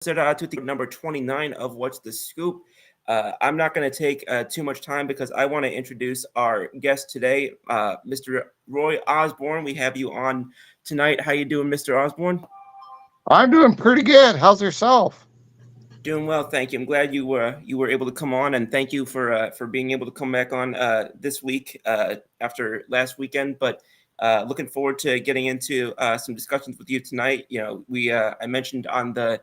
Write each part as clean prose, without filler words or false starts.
to number 29 of What's the Scoop. I'm not going to take too much time because I want to introduce our guest today, Mr. Roy Osborn. We have you on tonight. How you doing, Mr. Osborn? I'm doing pretty good. How's yourself? Doing well, thank you. I'm glad you were able to come on, and thank you for being able to come back on this week after last weekend. But looking forward to getting into some discussions with you tonight. You know, we I mentioned on the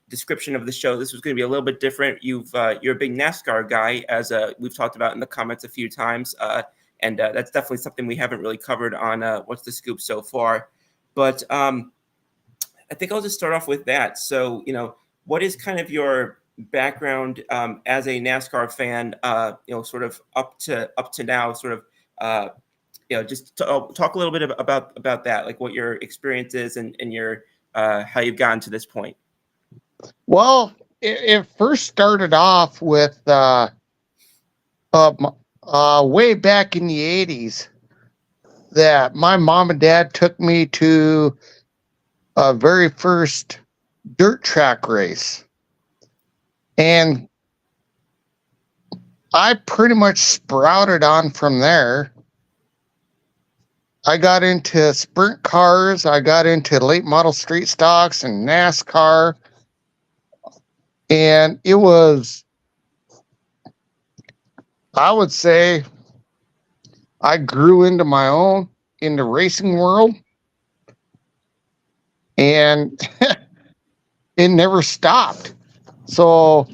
description of the show this was going to be a little bit different. You're a big NASCAR guy, as we've talked about in the comments a few times, and that's definitely something we haven't really covered on What's the Scoop so far. But I think I'll just start off with that. So, you know, what is kind of your background as a NASCAR fan? Sort of up to now, sort of, just talk a little bit about that, like what your experience is and your how you've gotten to this point. Well, it first started off with way back in the 80s that my mom and dad took me to a very first dirt track race. And I pretty much sprouted on from there. I got into sprint cars. I got into late model street stocks and NASCAR. And it was, I would say, I grew into my own in the racing world. And it never stopped. So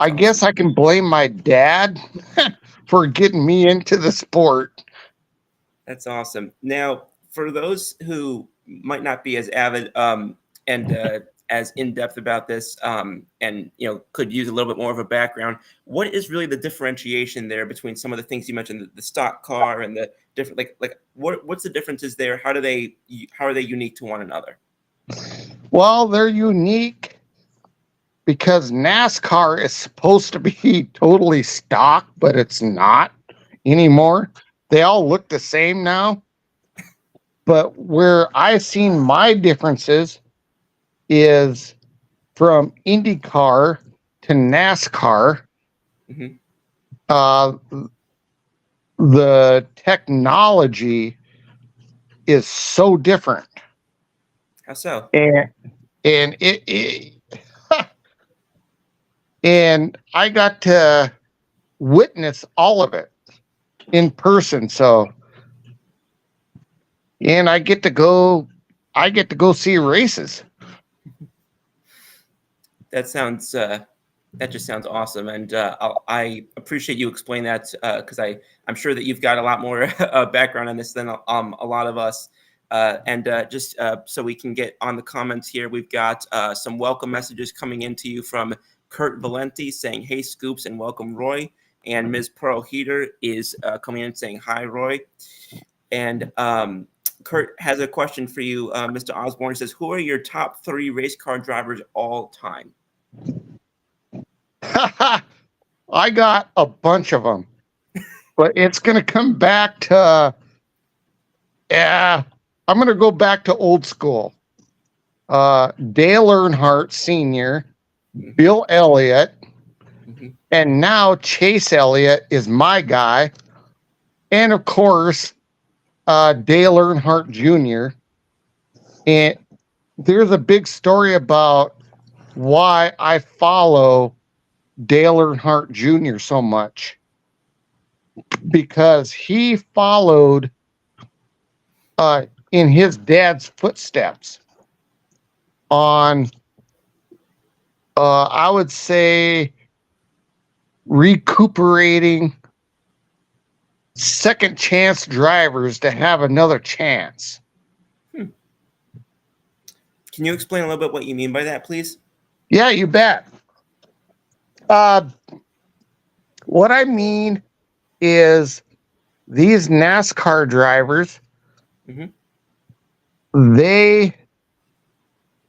I guess I can blame my dad for getting me into the sport. That's awesome. Now, for those who might not be as avid and as in-depth about this and could use a little bit more of a background, what is really the differentiation there between some of the things you mentioned, the stock car and the different, like what's the differences there? How are they unique to one another? Well, they're unique because NASCAR is supposed to be totally stock, but it's not anymore. They all look the same now. But where I've seen my differences is from IndyCar to NASCAR. Mm-hmm. The technology is so different. How so? And it and I got to witness all of it in person. So, and I get to go see races. That just sounds awesome, and I appreciate you explaining that because I'm sure that you've got a lot more background on this than a lot of us. Just so we can get on the comments here, we've got some welcome messages coming into you from Kurt Valenti saying, "Hey Scoops," and welcome Roy. And Ms. Pearl Heater is coming in saying, "Hi Roy." And Kurt has a question for you, Mr. Osborn. He says, "Who are your top 3 race car drivers all time?" I got a bunch of them, but it's going to come back to, I'm going to go back to old school. Dale Earnhardt Sr., Bill Elliott, and now Chase Elliott is my guy. And of course, Dale Earnhardt Jr. And there's a big story about why I follow Dale Earnhardt Jr. so much. Because he followed in his dad's footsteps on, I would say, recuperating second chance drivers to have another chance. Can you explain a little bit what you mean by that, please? Yeah, you bet. What I mean is these NASCAR drivers,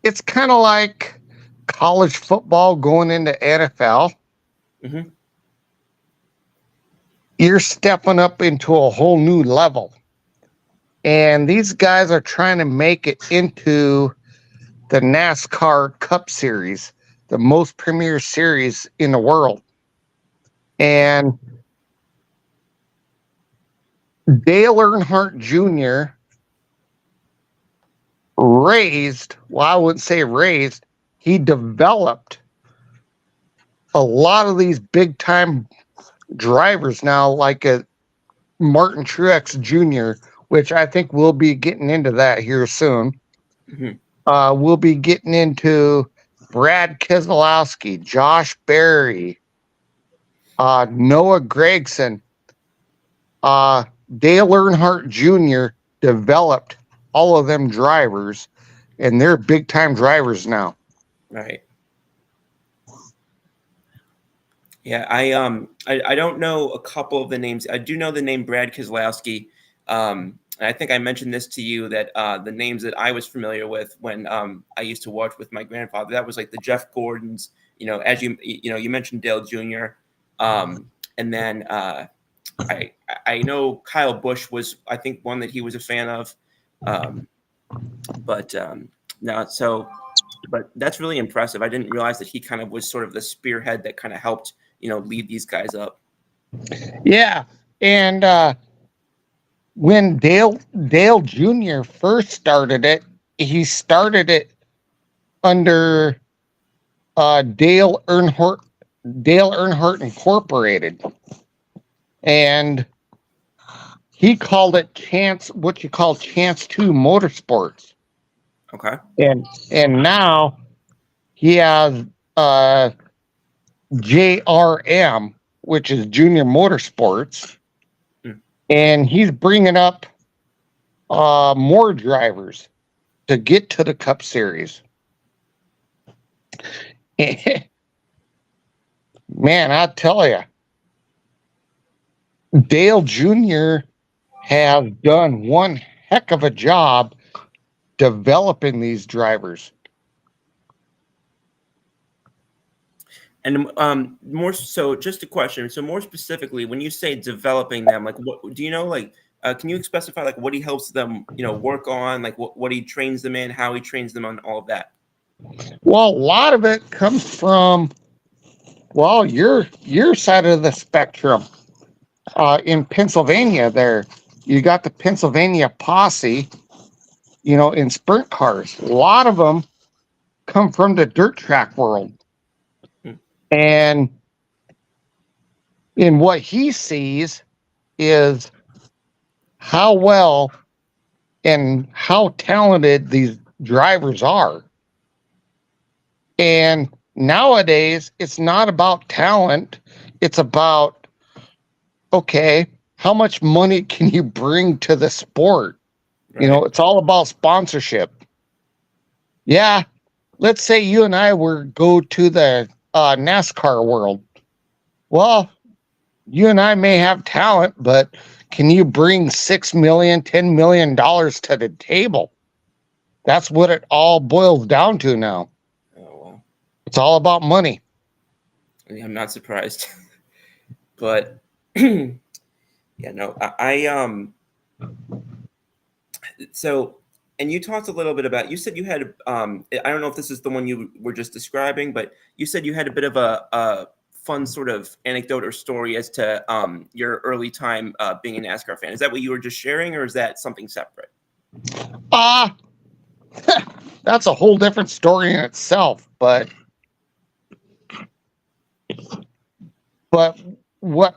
it's kind of like college football going into NFL. You're stepping up into a whole new level. And these guys are trying to make it into the NASCAR Cup Series, the most premier series in the world. And Dale Earnhardt Jr. I wouldn't say raised, he developed a lot of these big time drivers now, like a Martin Truex Jr., which I think we'll be getting into that here soon. Mhm. We'll be getting into Brad Keselowski, Josh Berry, Noah Gragson. Dale Earnhardt Jr. developed all of them drivers, and they're big time drivers now. Right. Yeah, I don't know a couple of the names. I do know the name Brad Keselowski. And I think I mentioned this to you that the names that I was familiar with when I used to watch with my grandfather, that was like the Jeff Gordons. As you mentioned Dale Jr. And then I know Kyle Busch was, I think, one that he was a fan of. But no, so but that's really impressive. I didn't realize that he kind of was sort of the spearhead that kind of helped lead these guys up. Yeah, and when Dale Jr. first started it, he started it under Dale Earnhardt Incorporated, and he called it what you call Chance 2 Motorsports. Okay. And now he has JRM, which is Junior Motorsports, and he's bringing up more drivers to get to the Cup Series. Man, I tell you, Dale Jr. has done one heck of a job developing these drivers. And more so, just a question. So more specifically, when you say developing them, like what do you know? Like, can you specify like what he helps them, work on, like what he trains them in, how he trains them on all of that? Well, a lot of it comes from your side of the spectrum. In Pennsylvania, there you got the Pennsylvania posse. In sprint cars, a lot of them come from the dirt track world. And in what he sees is how well and how talented these drivers are. And nowadays, it's not about talent. It's about, okay, how much money can you bring to the sport? Right. It's all about sponsorship. Yeah. Let's say you and I go to the NASCAR world. Well, you and I may have talent, but can you bring $6 million, $10 million to the table? That's what it all boils down to now. Oh, well. It's all about money. I'm not surprised. But yeah, no, I so, and you talked a little bit about, you said you had, I don't know if this is the one you were just describing, but you said you had a bit of a fun sort of anecdote or story as to your early time being a NASCAR fan. Is that what you were just sharing, or is that something separate? That's a whole different story in itself, but what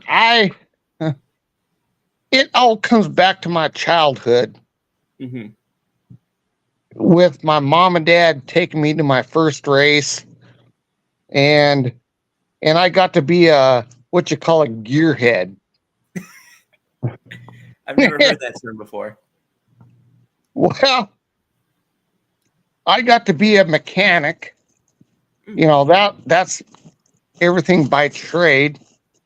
it all comes back to my childhood. Mm-hmm. With my mom and dad taking me to my first race, and I got to be what you call a gearhead. I've never heard that term before. Well, I got to be a mechanic. That's everything by trade.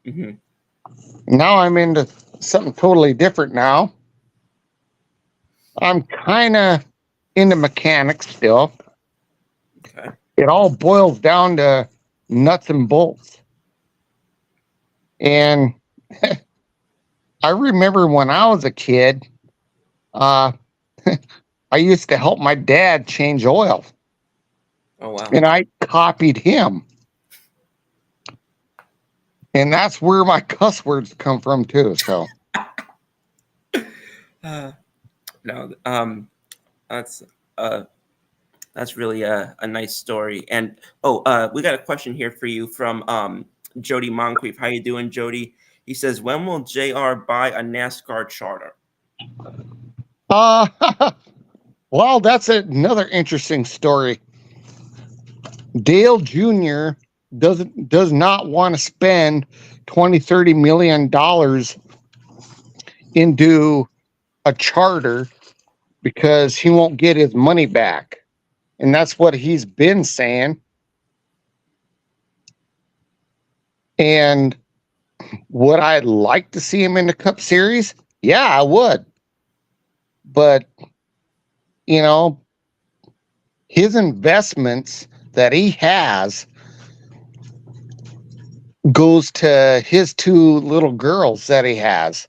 Mm-hmm. Now I'm into something totally different now. I'm kind of into mechanics still. Okay. It all boils down to nuts and bolts. And I remember when I was a kid, I used to help my dad change oil. Oh, wow. And I copied him. And that's where my cuss words come from too. So No, that's really a nice story. And we got a question here for you from Jody Moncrief. How you doing, Jody? He says, when will JR buy a NASCAR charter? well, that's another interesting story. Dale Jr. does not want to spend $20-30 million into a charter because he won't get his money back. And that's what he's been saying. And would I like to see him in the Cup Series? Yeah, I would. But, you know, his investments that he has goes to his two little girls that he has.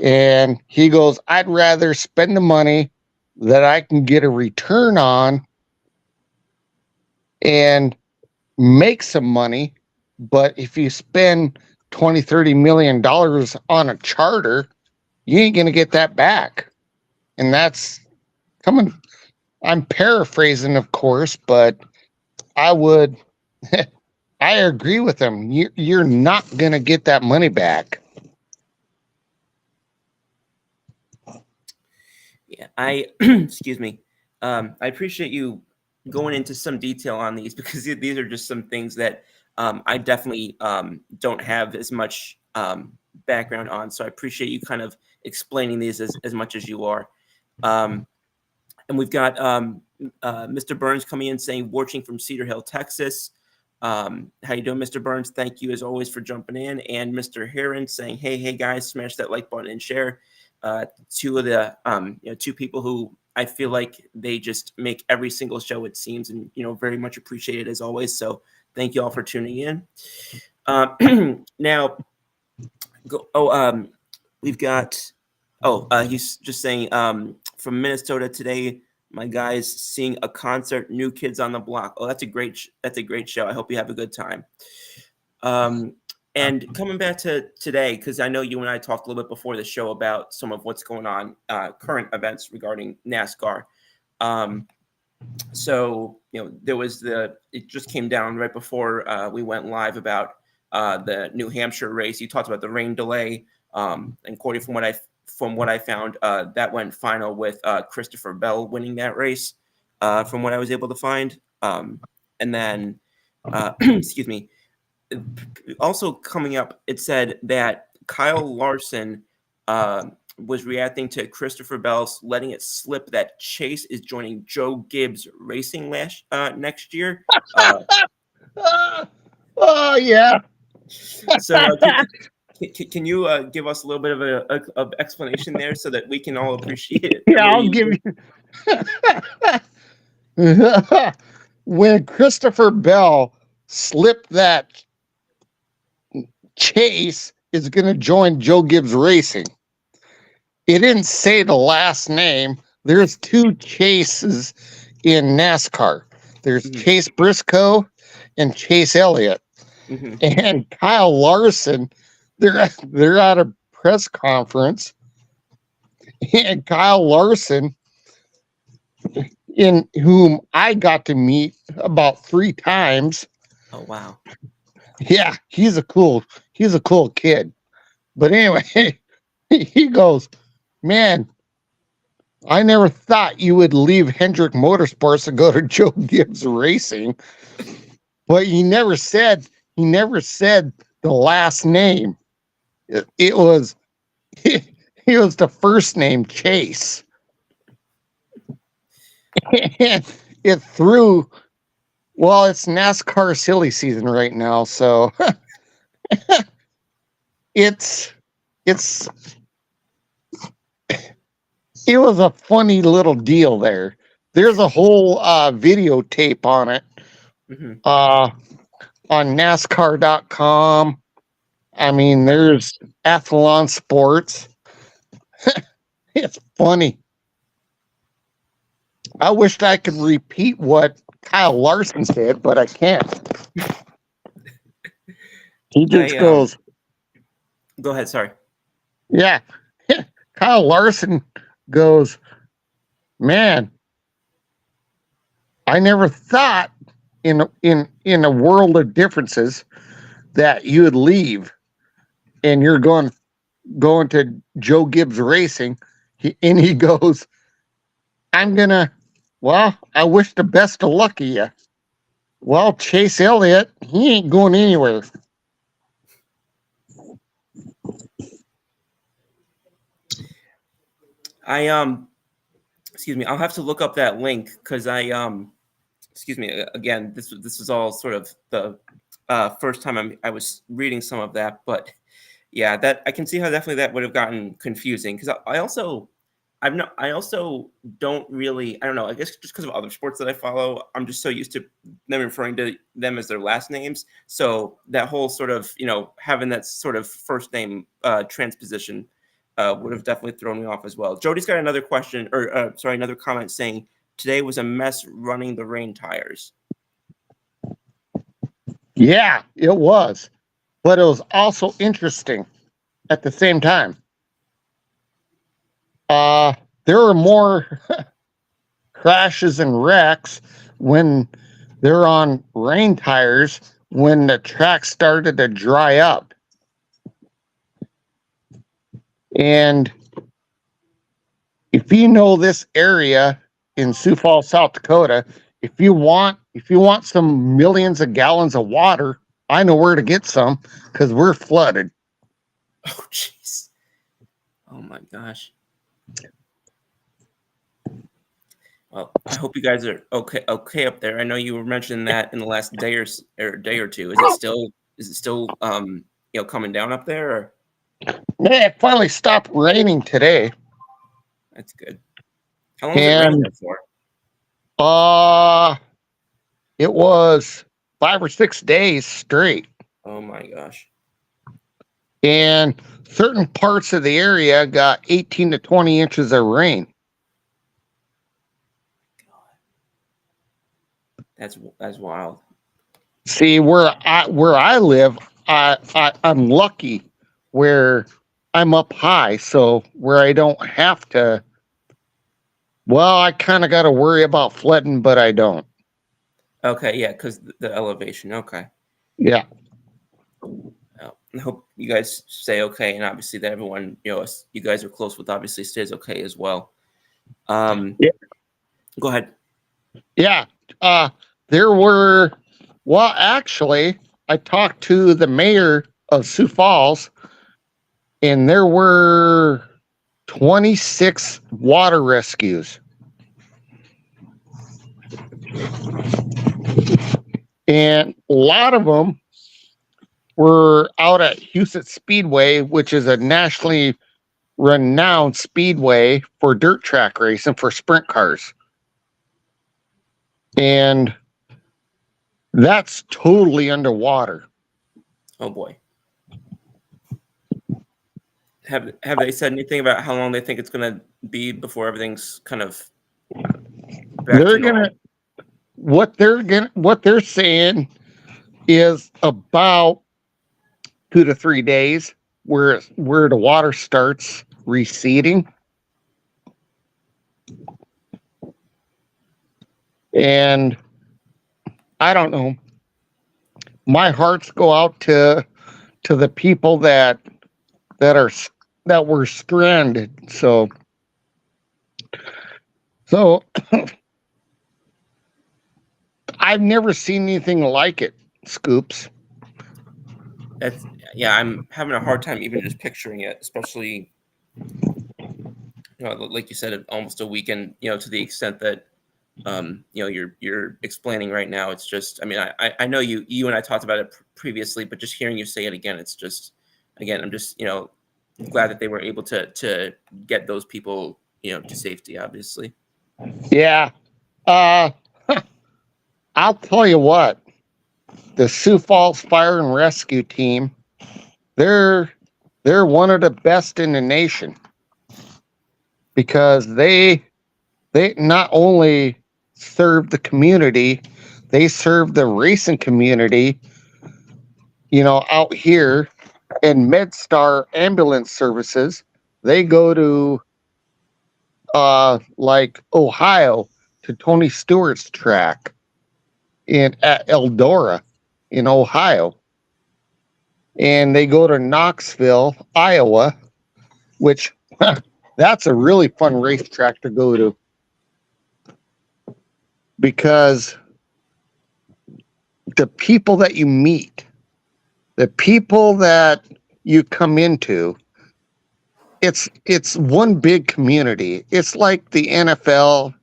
And he goes, I'd rather spend the money that I can get a return on and make some money. But if you spend $20-30 million on a charter, you ain't going to get that back. And that's coming. I'm paraphrasing, of course, but I would, I agree with him. You're not going to get that money back. Yeah, excuse me. I appreciate you going into some detail on these because these are just some things that I definitely don't have as much background on. So I appreciate you kind of explaining these as much as you are. And we've got Mr. Burns coming in saying, watching from Cedar Hill, Texas. How you doing, Mr. Burns? Thank you as always for jumping in. And Mr. Heron saying, hey guys, smash that like button and share. Two of the two people who I feel like they just make every single show, it seems, and very much appreciated as always. So thank you all for tuning in. Now, we've got. He's just saying from Minnesota today. My guys seeing a concert, New Kids on the Block. Oh, that's a great show. I hope you have a good time. And coming back to today, because I know you and I talked a little bit before the show about some of what's going on, current events regarding NASCAR. So there was it just came down right before we went live about the New Hampshire race. You talked about the rain delay, and Cordy, from what I found, that went final with Christopher Bell winning that race, from what I was able to find. And then, excuse me, also coming up, it said that Kyle Larson was reacting to Christopher Bell's letting it slip that Chase is joining Joe Gibbs Racing next year. Oh, yeah. So can you give us a little bit of explanation there so that we can all appreciate it? Yeah, I'll give you. When Christopher Bell slipped that Chase is going to join Joe Gibbs Racing, it didn't say the last name. There's two Chases in NASCAR. There's Chase Briscoe and Chase Elliott. Mm-hmm. And Kyle Larson, they're at a press conference, and Kyle Larson, in whom I got to meet about 3 times. Oh, wow. Yeah, he's a cool kid. But anyway, he goes, man, I never thought you would leave Hendrick Motorsports to go to Joe Gibbs Racing. But he never said the last name. It was the first name, Chase. And it threw. Well, it's NASCAR silly season right now, so it was a funny little deal there. There's a whole videotape on it, on NASCAR.com. I mean, there's Athlon Sports. It's funny. I wished I could repeat what Kyle Larson said, but I can't. He just goes, go ahead. Sorry. yeah. Kyle Larson goes, man, I never thought in a world of differences that you would leave and you're going to Joe Gibbs Racing. He goes, I wish the best of luck to you. Well, Chase Elliott, he ain't going anywhere. Excuse me, I'll have to look up that link because excuse me, again, this is all sort of the first time I was reading some of that, but yeah, that I can see how definitely that would have gotten confusing because I also don't really, I don't know, I guess just because of other sports that I follow, I'm just so used to them referring to them as their last names. So that whole sort of, having that sort of first name transposition would have definitely thrown me off as well. Jody's got another question, or another comment saying, today was a mess running the rain tires. Yeah, it was. But it was also interesting at the same time. There were more crashes and wrecks when they're on rain tires when the track started to dry up. And if you know this area in Sioux Falls, South Dakota, if you want some millions of gallons of water, I know where to get some because we're flooded. Oh, jeez. Oh, my gosh. Well, I hope you guys are okay up there. I know you were mentioning that in the last day or two. Is it still coming down up there? Or? Yeah, it finally stopped raining today. That's good. How long was it raining for? It was 5 or 6 days straight. Oh my gosh. And certain parts of the area got 18 to 20 inches of rain. That's wild. See, where I live, I'm lucky where I'm up high, so where I don't have to. Well, I kind of got to worry about flooding, but I don't. Okay, yeah, because the elevation. Okay. Yeah. Well, I hope you guys stay okay, and obviously that everyone, you guys are close with, obviously stays okay as well. Yeah. Go ahead. Yeah. Actually, I talked to the mayor of Sioux Falls, and there were 26 water rescues. And a lot of them were out at Houston Speedway, which is a nationally renowned speedway for dirt track racing for sprint cars. And that's totally underwater. Oh boy. Have they said anything about how long they think it's going to be before everything's kind of back to normal? What they're saying is about 2 to 3 days where the water starts receding. And I don't know. My hearts go out to the people that were stranded. So I've never seen anything like it, Scoops. I'm having a hard time even just picturing it, especially like you said, almost a weekend, to the extent that you're explaining right now. It's just, I mean, I know you and I talked about it previously, but just hearing you say it again, it's just, again, I'm just, glad that they were able to get those people, to safety, obviously. Yeah. I'll tell you what, the Sioux Falls Fire and Rescue Team, they're one of the best in the nation because they not only serve the community, they serve the racing community, out here. And MedStar ambulance services, they go to like Ohio to Tony Stewart's track at Eldora in Ohio. And they go to Knoxville, Iowa, which that's a really fun racetrack to go to, because the people that you meet, the people that you come into, it's one big community. It's like the NFL,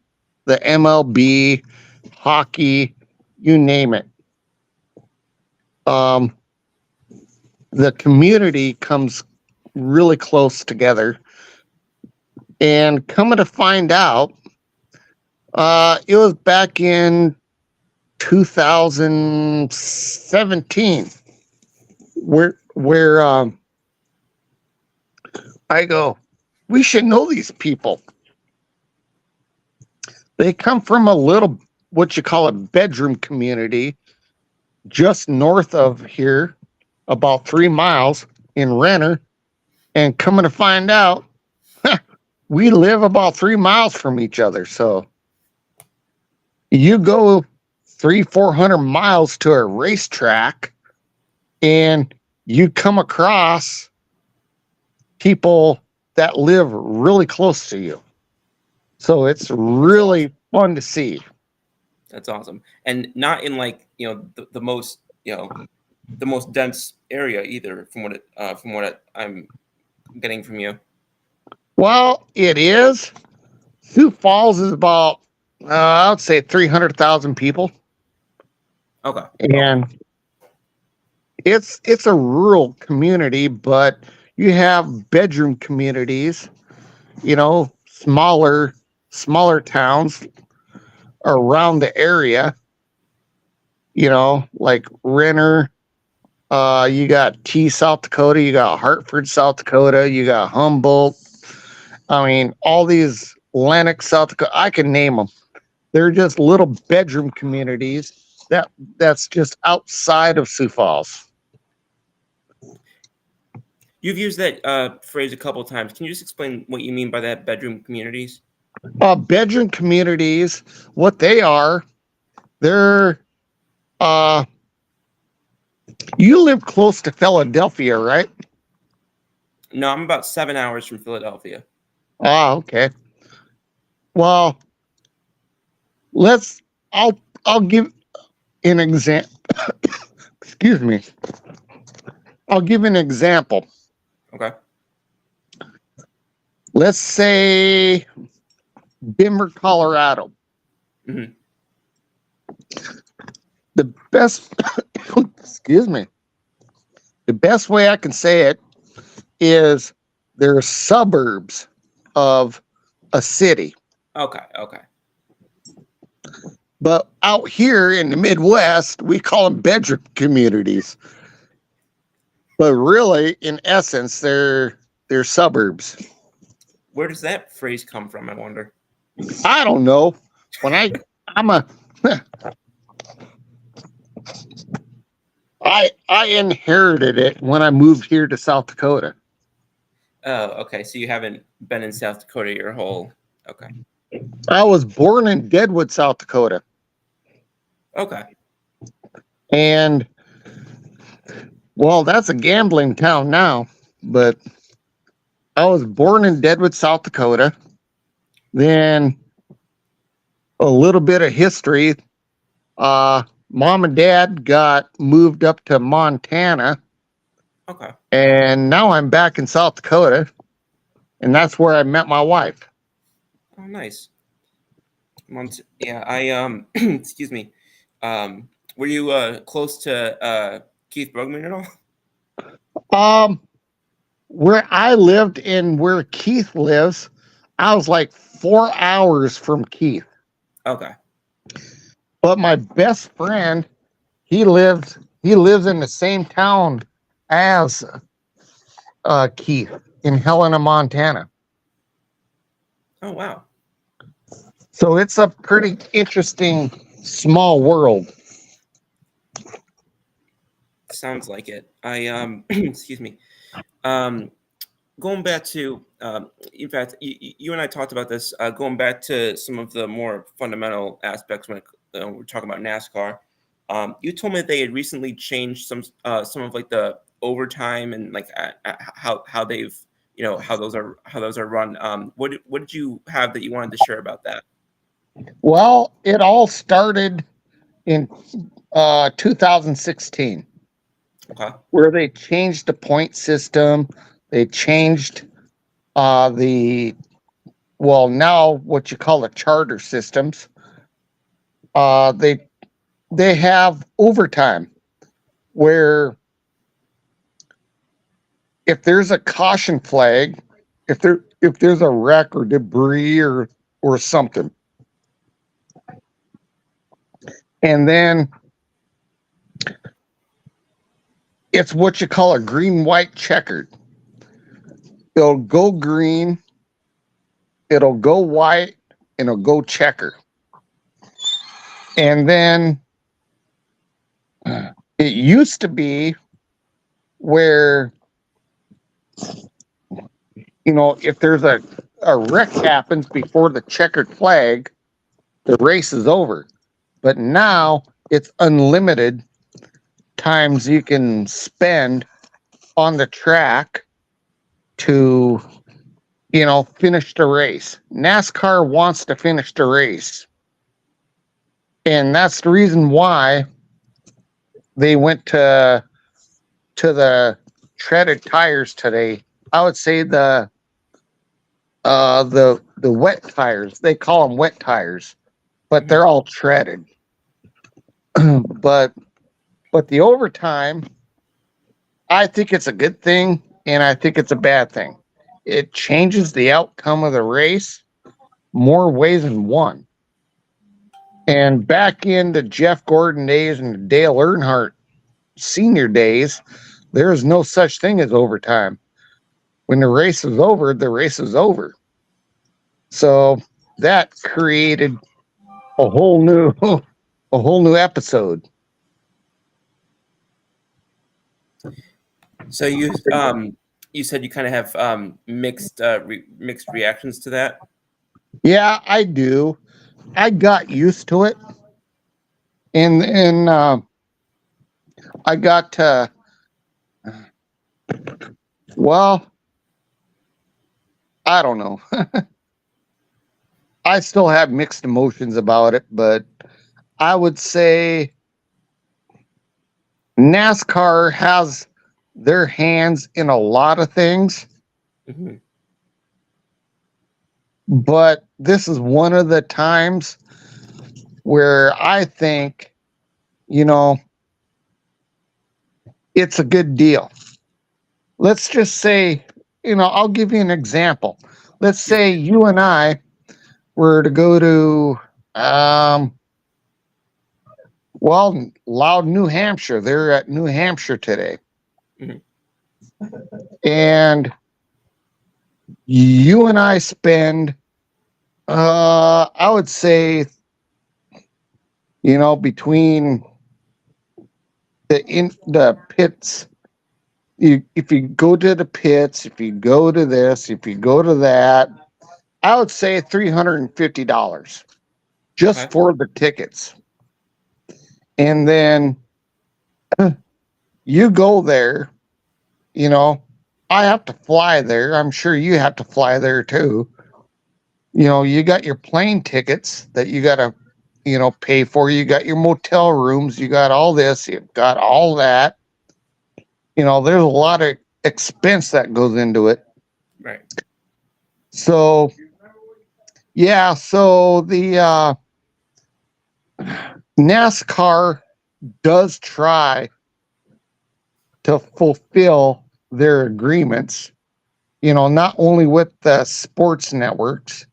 the MLB, hockey, you name it. The community comes really close together. And coming to find out, it was back in 2017 where I go, we should know these people. They come from a little, what you call a bedroom community, just north of here, about 3 miles in Renner. And coming to find out, we live about 3 miles from each other. So you go 300-400 miles to a racetrack and you come across people that live really close to you. So it's really fun to see. That's awesome. And not in like, the most, the most dense area either, from what I'm getting from you. Well, it is. Sioux Falls is about, I would say 300,000 people. Okay. And it's a rural community, but you have bedroom communities, smaller towns around the area, like Renner. You got T, South Dakota, you got Hartford, South Dakota, you got Humboldt. I mean, all these Lennox, South Dakota, I can name them. They're just little bedroom communities that's just outside of Sioux Falls. You've used that phrase a couple of times. Can you just explain what you mean by that, bedroom communities? Bedroom communities, what they are, they're, you live close to Philadelphia, right? No, I'm about 7 hours from Philadelphia. Okay. Well, I'll give an example. Excuse me. I'll give an example. Okay. Let's say Denver, Colorado. Mm-hmm. The best, excuse me. The best way I can say it is they're suburbs of a city. Okay. But out here in the Midwest, we call them bedroom communities. But really, in essence, they're suburbs. Where does that phrase come from, I wonder? I don't know. When I inherited it when I moved here to South Dakota. Oh, okay. So you haven't been in South Dakota your whole... Okay. I was born in Deadwood, South Dakota. Okay. And, well, that's a gambling town now, but I was born in Deadwood, South Dakota. Then a little bit of history. Mom and Dad got moved up to Montana. Okay. And now I'm back in South Dakota. And that's where I met my wife. Oh, nice. Yeah, excuse me. Were you close to Keith Brugman at all? Where I lived and where Keith lives, I was like 4 hours from Keith. Okay. But my best friend, he lives in the same town as Keith in Helena, Montana. Oh, wow. So it's a pretty interesting Small world. Sounds like it. Excuse me. Going back to, in fact, you and I talked about this. Going back to some of the more fundamental aspects when we're talking about NASCAR. You told me that they had recently changed some of like the overtime and like how they've how those are run. What did you have that you wanted to share about that? Well, it all started in 2016, Okay. where they changed the point system. They changed now what you call the charter systems. They have overtime where if there's a caution flag, if there's a wreck or debris or something, and then it's what you call a green white checkered. It'll go green, it'll go white, and it'll go checker. And then it used to be where, if there's a wreck happens before the checkered flag, the race is over. But now it's unlimited times you can spend on the track to, finish the race. NASCAR wants to finish the race. And that's the reason why they went to the treaded tires today. I would say the wet tires. They call them wet tires, but they're all treaded. but the overtime, I think it's a good thing, and I think it's a bad thing. It changes the outcome of the race more ways than one. And back in the Jeff Gordon days and the Dale Earnhardt senior days, there is no such thing as overtime. When the race is over, the race is over. So that created a whole new episode. So you said you kind of have mixed reactions to that. Yeah, I do. I got used to it, and I got to. Well, I don't know. I still have mixed emotions about it, but I would say NASCAR has their hands in a lot of things. Mm-hmm. But this is one of the times where I think, it's a good deal. Let's just say, I'll give you an example. Let's say you and I were to go to, Loud, New Hampshire. They're at New Hampshire today. Mm-hmm. And you and I spend, I would say, between the pits, if you go to the pits, if you go to this, if you go to that, I would say $350 just for the tickets. And then you go there, I have to fly there. I'm sure you have to fly there too. You got your plane tickets that you got to, pay for. You got your motel rooms. You got all this. You've got all that. There's a lot of expense that goes into it. Right. So, yeah. So the NASCAR does try to fulfill their agreements, not only with the sports networks,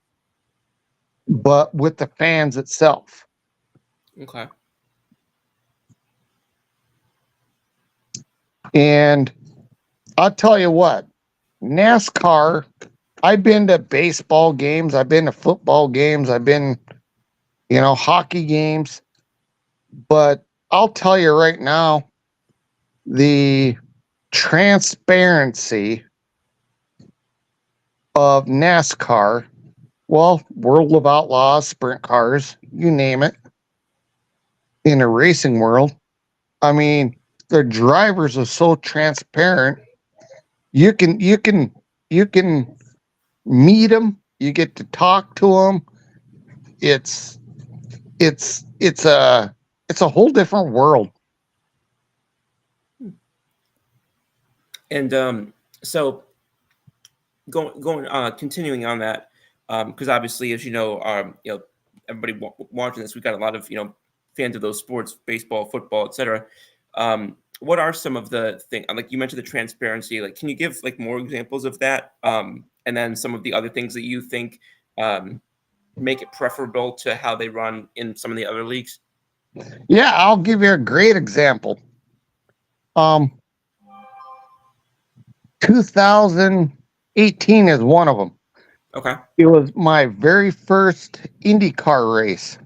but with the fans itself. Okay. And I'll tell you what, NASCAR, I've been to baseball games, I've been to football games, I've been, hockey games. But I'll tell you right now, the transparency of NASCAR, well, World of Outlaws, sprint cars, you name it, in the racing world. I mean, the drivers are so transparent. You can meet them. You get to talk to them. It's it's a whole different world. And so going continuing on that, because obviously, as everybody watching this, we've got a lot of fans of those sports, baseball, football, etc. What are some of the things, like you mentioned, the transparency? Like, can you give like more examples of that? And then some of the other things that you think make it preferable to how they run in some of the other leagues? Yeah, I'll give you a great example. 2018 is one of them. Okay. It was my very first IndyCar race.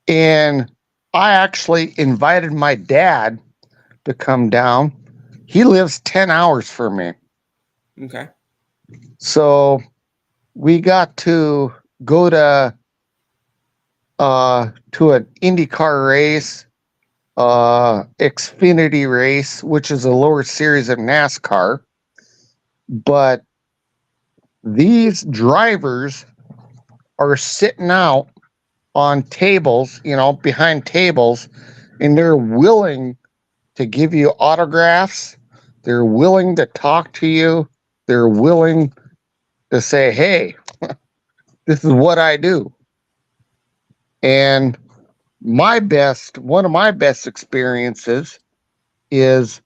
And I actually invited my dad to come down. He lives 10 hours from me. Okay. So we got to go to an IndyCar race, Xfinity race, which is a lower series of NASCAR. But these drivers are sitting out on tables, behind tables, and they're willing to give you autographs. They're willing to talk to you. They're willing to say, hey, this is what I do. And one of my best experiences is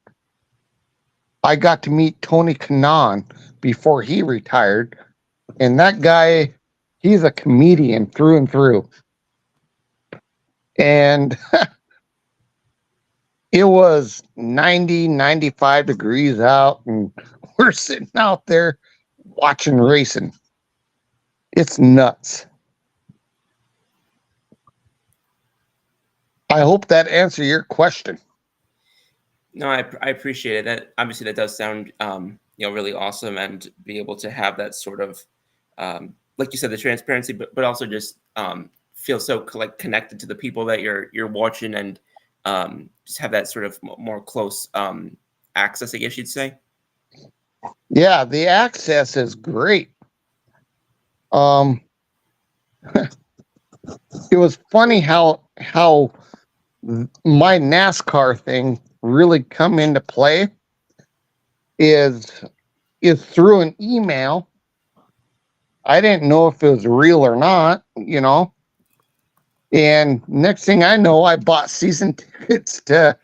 I got to meet Tony Kanaan before he retired. And that guy, he's a comedian through and through. And it was 90, 95 degrees out, and we're sitting out there watching racing. It's nuts. I hope that answered your question. No, I appreciate it. That obviously that does sound really awesome, and be able to have that sort of like you said, the transparency, but also just feel so connected to the people that you're watching, and just have that sort of more close access, I guess you'd say. Yeah, the access is great. It was funny how my NASCAR thing really come into play is through an email. I didn't know if it was real or not, And next thing I know, I bought season tickets to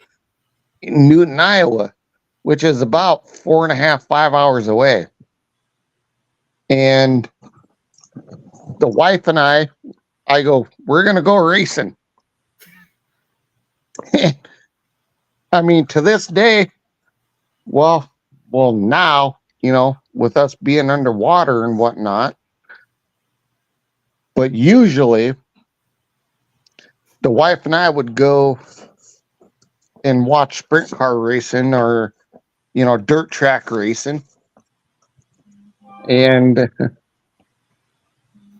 Newton, Iowa, which is about 4.5, 5 hours away. And the wife and I go, we're going to go racing. I mean, to this day, well, now, with us being underwater and whatnot, but usually the wife and I would go and watch sprint car racing or, dirt track racing. And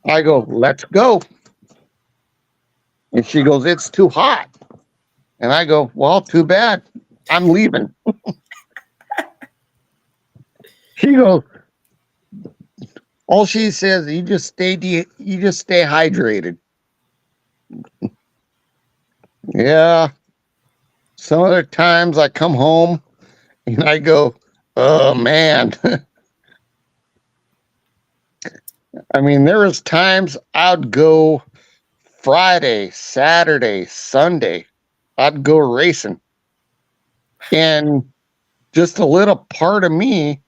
I go, let's go. And she goes, it's too hot. And I go, well, too bad. I'm leaving. She goes, all she says, you just stay hydrated. Yeah. Some other times I come home and I go, oh man. I mean, there was times I'd go Friday, Saturday, Sunday. I'd go racing. And just a little part of me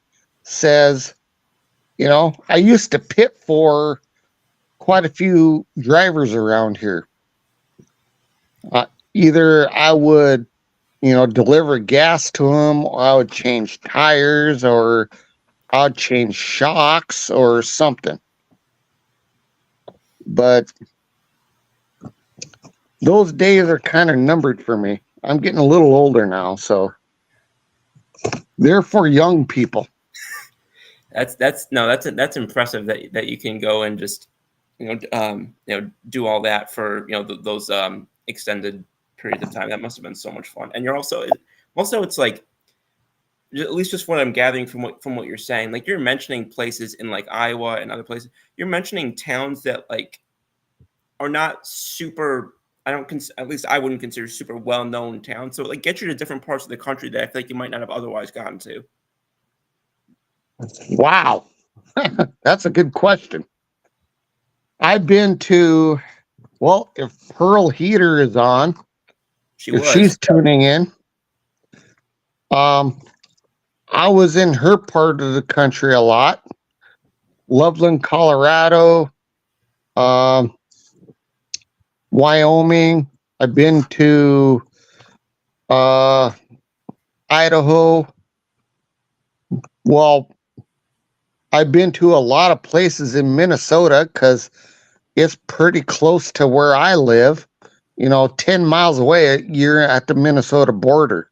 says, I used to pit for quite a few drivers around here. Either I would, deliver gas to them, or I would change tires, or I'd change shocks or something. But those days are kind of numbered for me. I'm getting a little older now, so they're for young people. That's impressive that you can go and just do all that for those extended periods of time. That must have been so much fun. And you're also it's like, at least just what I'm gathering from what you're saying, like you're mentioning places in like Iowa and other places. You're mentioning towns that like are not super. At least I wouldn't consider super well known towns. So like get you to different parts of the country that I feel like you might not have otherwise gotten to. Wow. That's a good question. I've been to, well, if Pearl Heater is on, if she's tuning in, I was in her part of the country a lot. Loveland, Colorado, Wyoming. I've been to Idaho. Well, I've been to a lot of places in Minnesota because it's pretty close to where I live. 10 miles away, you're at the Minnesota border.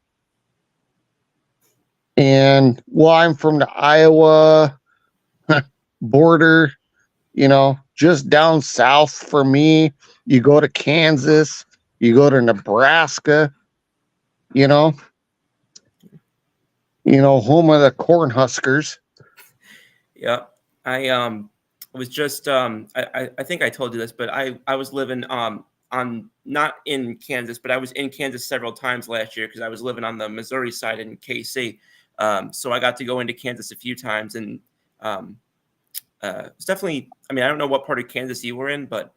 And well, I'm from the Iowa border, just down south for me. You go to Kansas, you go to Nebraska, home of the Cornhuskers. Yeah. I was just I think I told you this, but I was living on not in Kansas, but I was in Kansas several times last year because I was living on the Missouri side in KC. So I got to go into Kansas a few times, and it's definitely, I mean, I don't know what part of Kansas you were in, but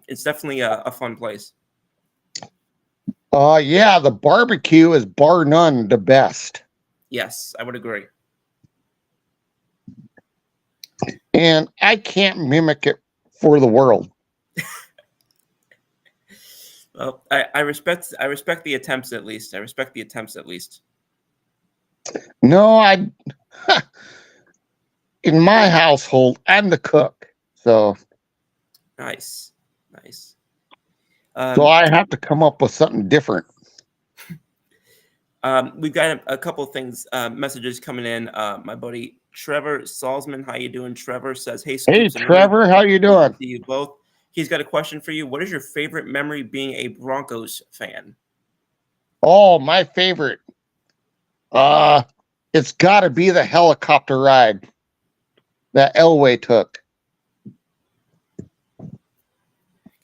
it's definitely a fun place. Yeah, the barbecue is bar none the best. Yes, I would agree. And I can't mimic it for the world. Well, I respect the attempts at least. I respect the attempts at least. No, in my household, I'm the cook. So Nice. So I have to come up with something different. We've got a couple of things, messages coming in. My buddy Trevor Salzman, how you doing? Trevor says, "Hey, Scoops, hey Trevor, how you doing?" See you both. He's got a question for you. What is your favorite memory being a Broncos fan? Oh, my favorite. It's got to be the helicopter ride that Elway took.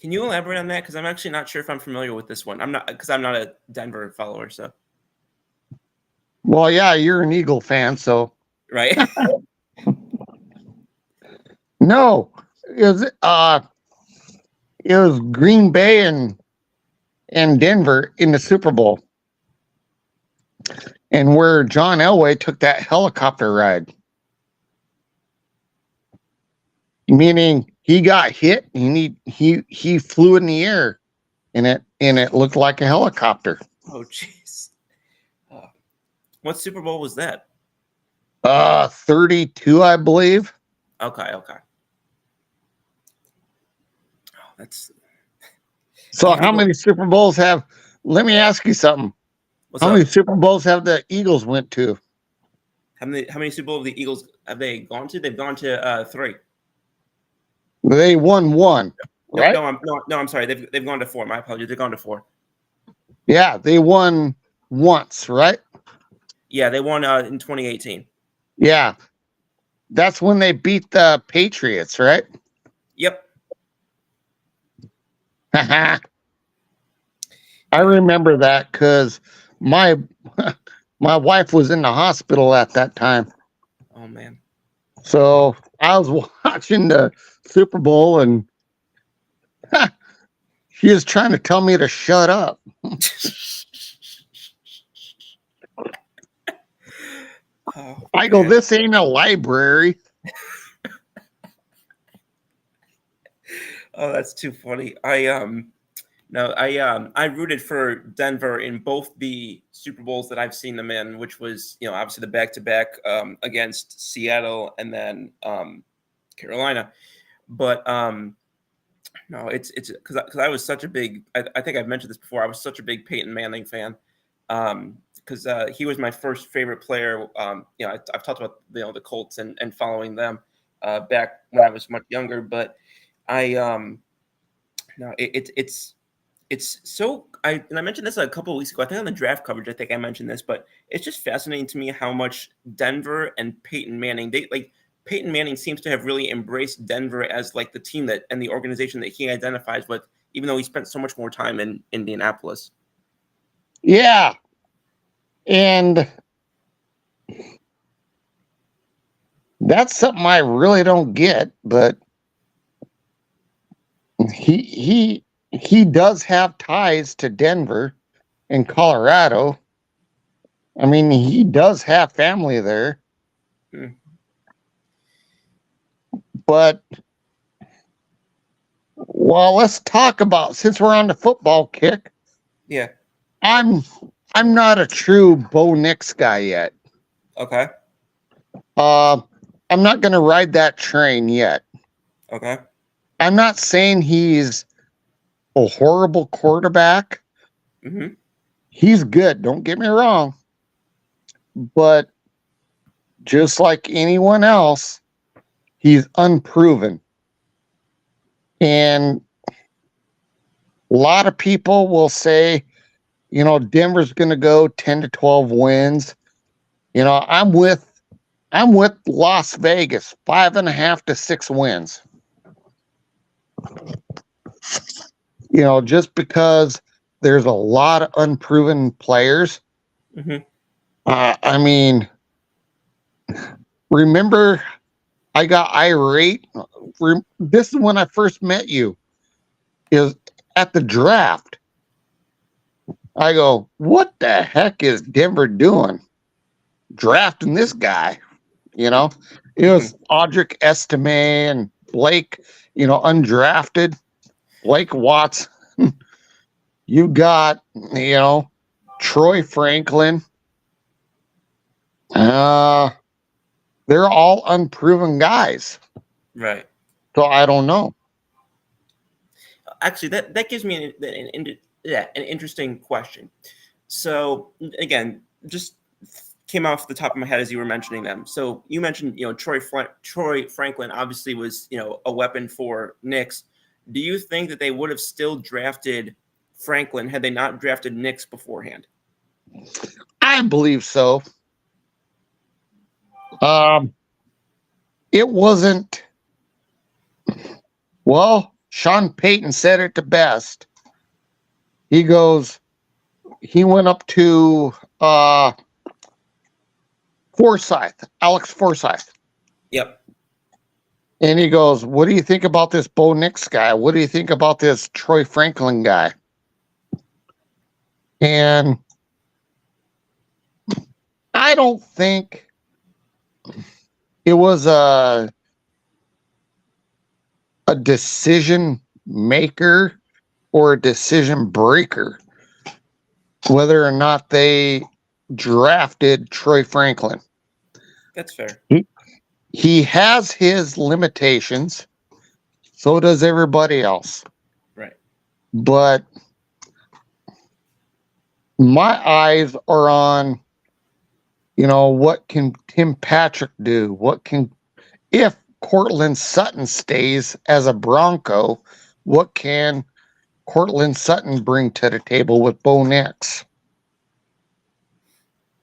Can you elaborate on that? Because I'm actually not sure if I'm familiar with this one. I'm not a Denver follower, so. Well, yeah, you're an Eagle fan, so. Right. No, it was Green Bay and Denver in the Super Bowl, and where John Elway took that helicopter ride, meaning he got hit and he flew in the air, and it looked like a helicopter. Oh, jeez. What Super Bowl was that? 32, I believe. Okay. Oh, that's. So how many Super Bowls have? Let me ask you something. How many Super Bowls have the Eagles went to? How many Super Bowls the Eagles have they gone to? They've gone to 3. They won 1, right? No, I'm sorry. They've gone to 4. My apologies. They've gone to 4. Yeah, they won once, right? Yeah, they won in 2018. Yeah, that's when they beat the Patriots, right? Yep. I remember that because my wife was in the hospital at that time. Oh man. So I was watching the Super Bowl and she was trying to tell me to shut up. I go, this ain't a library. Oh, that's too funny. I rooted for Denver in both the Super Bowls that I've seen them in, which was, obviously the back-to-back against Seattle and then Carolina. But No, it's because I was such a big. I think I've mentioned this before. I was such a big Peyton Manning fan, because he was my first favorite player. I've talked about the Colts and following them back when I was much younger. But I no, it's so I mentioned this a couple of weeks ago. I think on the draft coverage, I think I mentioned this, but it's just fascinating to me how much Denver and Peyton Manning Peyton Manning seems to have really embraced Denver as like the team that and the organization that he identifies with, even though he spent so much more time in Indianapolis. Yeah. And that's something I really don't get, but he does have ties to Denver and Colorado. I mean, he does have family there. But well, let's talk about, since we're on the football kick. Yeah. I'm not a true Bo Nix guy yet. Okay. I'm not going to ride that train yet. Okay. I'm not saying he's a horrible quarterback. Mm-hmm. He's good, don't get me wrong. But just like anyone else, he's unproven. And a lot of people will say, Denver's going to go 10 to 12 wins. I'm with Las Vegas, 5.5 to 6 wins. Just because there's a lot of unproven players. Mm-hmm. I mean, remember, I got irate. This is when I first met you. Is at the draft. I go, what the heck is Denver doing? Drafting this guy. It was Audric Estime and Blake, undrafted. Blake Watts. You got, Troy Franklin. They're all unproven guys. Right. So I don't know. Actually, that gives me an interesting question. So again, just came off the top of my head as you were mentioning them. So you mentioned, Troy Franklin obviously was, a weapon for Nix. Do you think that they would have still drafted Franklin had they not drafted Nix beforehand? I believe so. It wasn't. Well, Sean Payton said it the best. He goes, he went up to Alex Forsyth. Yep. And he goes, what do you think about this Bo Nix guy? What do you think about this Troy Franklin guy? And I don't think it was a decision maker or a decision breaker whether or not they drafted Troy Franklin. That's fair. He has his limitations. So does everybody else. Right. But my eyes are on, what can Tim Patrick do? If Cortland Sutton stays as a Bronco, what can Cortland Sutton bring to the table with Bo Nix?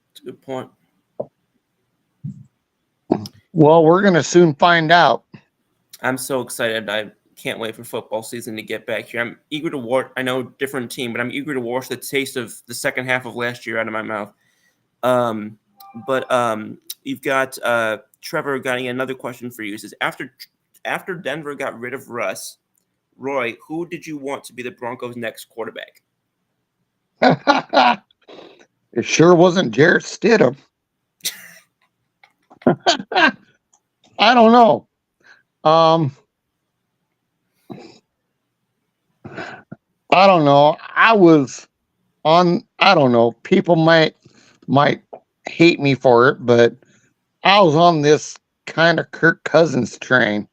That's a good point. Well, we're going to soon find out. I'm so excited. I can't wait for football season to get back here. I'm eager to watch. I know different team, but I'm eager to wash the taste of the second half of last year out of my mouth. But you've got Trevor got another question for you. He says, after Denver got rid of Russ, Roy, who did you want to be the Broncos' next quarterback? It sure wasn't Jarrett Stidham. I don't know. I don't know. I don't know. People might hate me for it, but I was on this kind of Kirk Cousins train.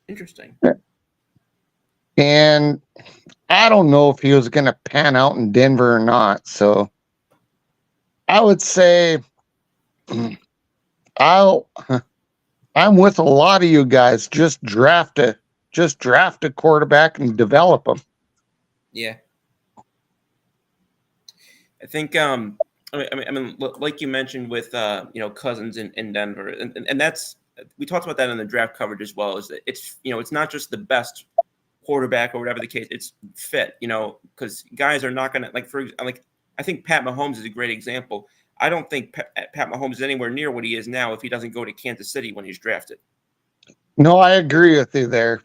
Interesting. And I don't know if he was going to pan out in Denver or not. So I would say I'll I'm with a lot of you guys. Just draft a quarterback and develop them. Yeah. I think like you mentioned with Cousins in Denver, and that's, we talked about that in the draft coverage as well. Is that it's not just the best quarterback or whatever the case, it's fit. Because guys are not gonna I think Pat Mahomes is a great example. I don't think Pat Mahomes is anywhere near what he is now if he doesn't go to Kansas City when he's drafted. No, I agree with you there.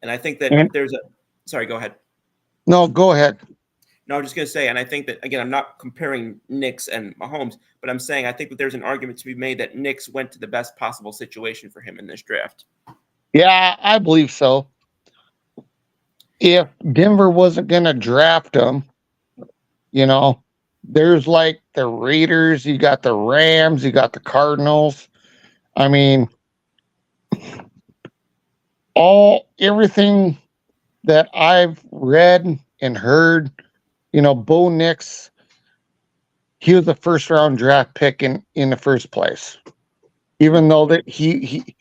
And I think that And, sorry, go ahead. no, go ahead. No, I'm just going to say, and I think that, again, I'm not comparing Knicks and Mahomes, but I'm saying I think that there's an argument to be made that Knicks went to the best possible situation for him in this draft. Yeah, I believe so. If Denver wasn't going to draft him, there's like the Raiders, you got the Rams, you got the Cardinals. I mean, everything that I've read and heard, Bo Nix, he was a first round draft pick in the first place, even though that he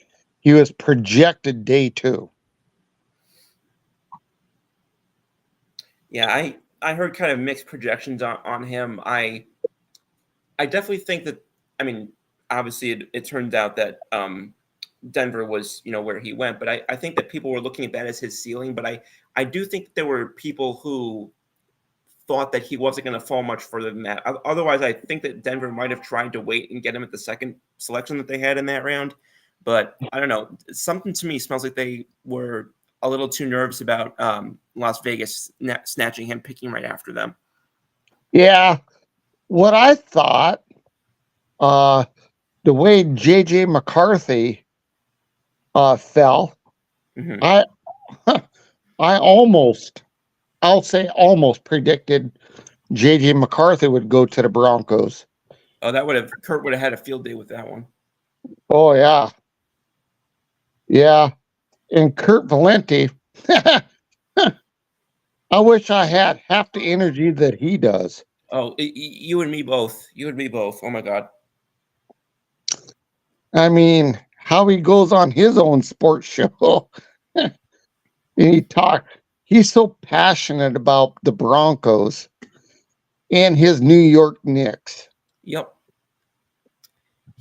was projected day 2. Yeah, I heard kind of mixed projections on him. I definitely think that, I mean, obviously it turns out that Denver was, where he went, but I think that people were looking at that as his ceiling. But I do think that there were people who thought that he wasn't going to fall much further than that. Otherwise, I think that Denver might have tried to wait and get him at the second selection that they had in that round. But I don't know. Something to me smells like they were a little too nervous about Las Vegas snatching him, picking right after them. Yeah. What I thought, the way J.J. McCarthy fell, Mm-hmm. I'll say almost predicted J.J. McCarthy would go to the Broncos. Oh, Kurt would have had a field day with that one. Oh, yeah. Yeah. And Kurt Valenti, I wish I had half the energy that he does. Oh, you and me both. You and me both. Oh, my God. I mean, how he goes on his own sports show. And he's so passionate about the Broncos and his New York Knicks. Yep.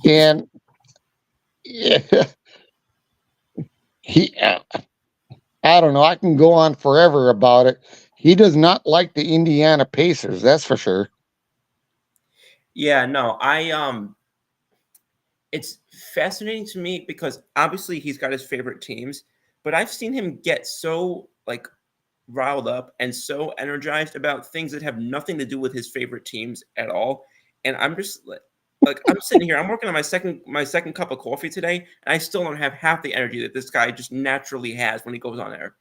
And yeah, I don't know. I can go on forever about it. He does not like the Indiana Pacers, that's for sure. Yeah, no, it's fascinating to me because obviously he's got his favorite teams, but I've seen him get so riled up and so energized about things that have nothing to do with his favorite teams at all. And I'm just I'm sitting here, I'm working on my second cup of coffee today, and I still don't have half the energy that this guy just naturally has when he goes on air.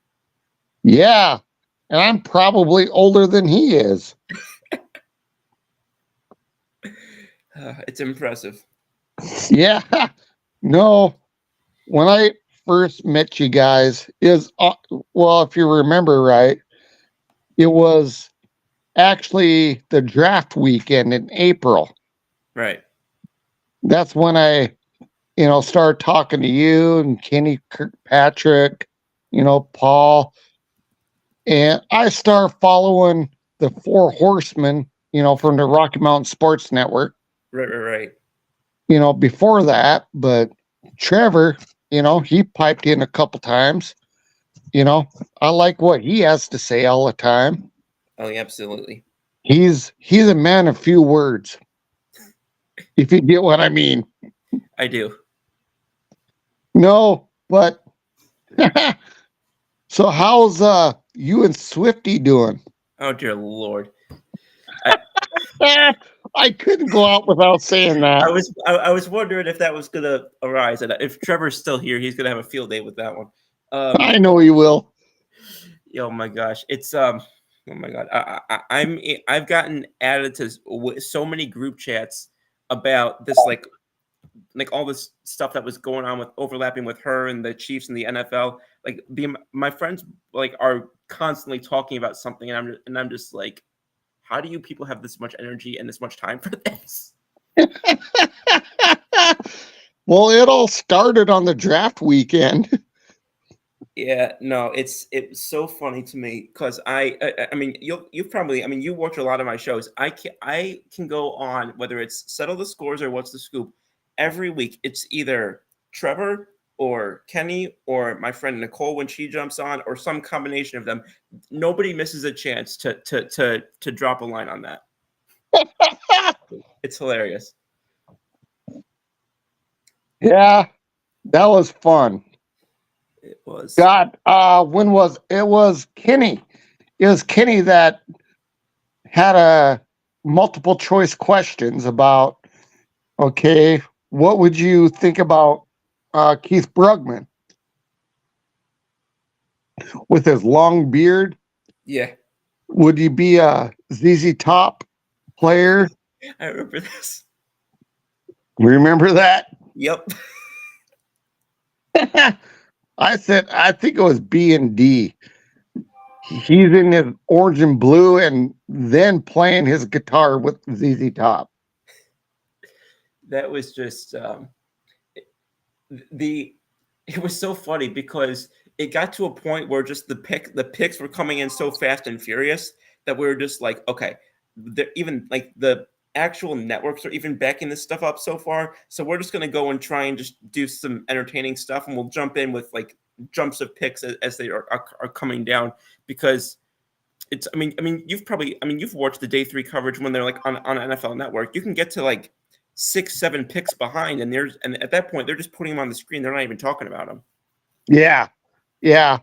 Yeah. And I'm probably older than he is. It's impressive. Yeah. No. When I first met you guys, if you remember right, it was actually the draft weekend in April. Right. That's when I, started talking to you and Kenny Kirkpatrick, Paul. And I started following the Four Horsemen, from the Rocky Mountain Sports Network. Right. Before that, but Trevor, he piped in a couple times. I like what he has to say all the time. Oh, yeah, absolutely. He's a man of few words. If you get what I mean. I do. No, but so how's you and Swifty doing? Oh, dear Lord. I couldn't go out without saying that. I was wondering if that was gonna arise, and if Trevor's still here, he's gonna have a field day with that one. I know he will. Oh my gosh, it's oh my God, I've gotten added to so many group chats about this, like all this stuff that was going on with overlapping with her and the Chiefs and the NFL. like my friends like are constantly talking about something, and I'm just like, how do you people have this much energy and this much time for this? Well, it all started on the draft weekend. Yeah, no, it's so funny to me because I mean you've probably, I mean, you watch a lot of my shows. I can go on whether it's Settle the Scores or What's the Scoop every week. It's either Trevor or Kenny or my friend Nicole when she jumps on, or some combination of them. Nobody misses a chance to drop a line on that. It's hilarious. Yeah, that was fun. It was. God, when was it? Was Kenny? It was Kenny that had a multiple choice questions about. Okay, what would you think about Keith Brugman with his long beard? Yeah, Would he be a ZZ Top player? I remember this. Remember that? Yep. I said, I think it was B and D. He's in his orange and blue and then playing his guitar with ZZ Top. That was just the it was so funny because it got to a point where just the picks were coming in so fast and furious that we were just like, okay, even like the actual networks are even backing this stuff up so far, so we're just going to go and try and just do some entertaining stuff, and we'll jump in with like jumps of picks as they are coming down, because it's, I mean you've watched the day three coverage when they're like on NFL Network. You can get to like 6-7 picks behind, and at that point they're just putting them on the screen. They're not even talking about them. Yeah. Yeah.